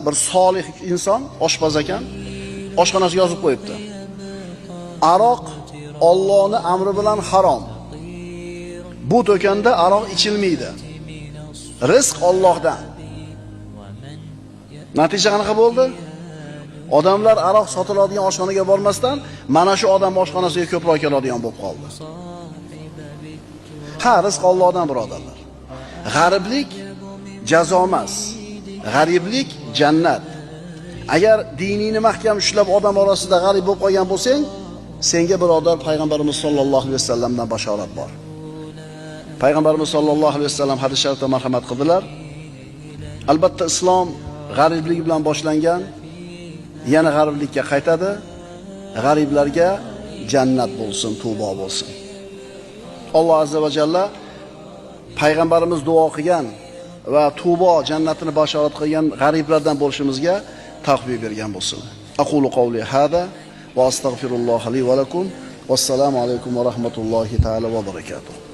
bir solih inson, oshpaz ekan, oshxonasiga yozib qo'yibdi. Aroq Allohning amri bilan harom. Bu do'konda aroq ichilmaydi. Rizq Allohdan. Natija qanaqa bo'ldi? Odamlar aroq sotiladigan oshxonaga bormasdan, mana shu odam oshxonasiga ko'proq keladigan bo'lib qoldi. Ha, rizq Allohdan, birodarlar. G'ariblik jazo emas. G'ariblik jannat. Agar diningni mahkam ushlab odam orasida g'arib bo'lib qolgan bo'lsang, senga birodar payg'ambarimiz sollallohu alayhi vasallamdan bashorat bor. Payg'ambarimiz sollallohu alayhi vasallam hadis sharifda marhamat qildilar. Albatta islom g'ariblik bilan boshlangan, yana g'ariblikka qaytadi. G'ariblarga jannat bo'lsin, tavba bo'lsin. Alloh azza va jalla payg'ambarimiz duo qilgan va tavba jannatini bashorat qilgan g'ariblardan bo'lishimizga tavfiq bergan bo'lsin. Aqulu qawli hada va astagfirulloh li va lakum. Vassalomu alaykum va rahmatullohi ta'ala va barakatuh.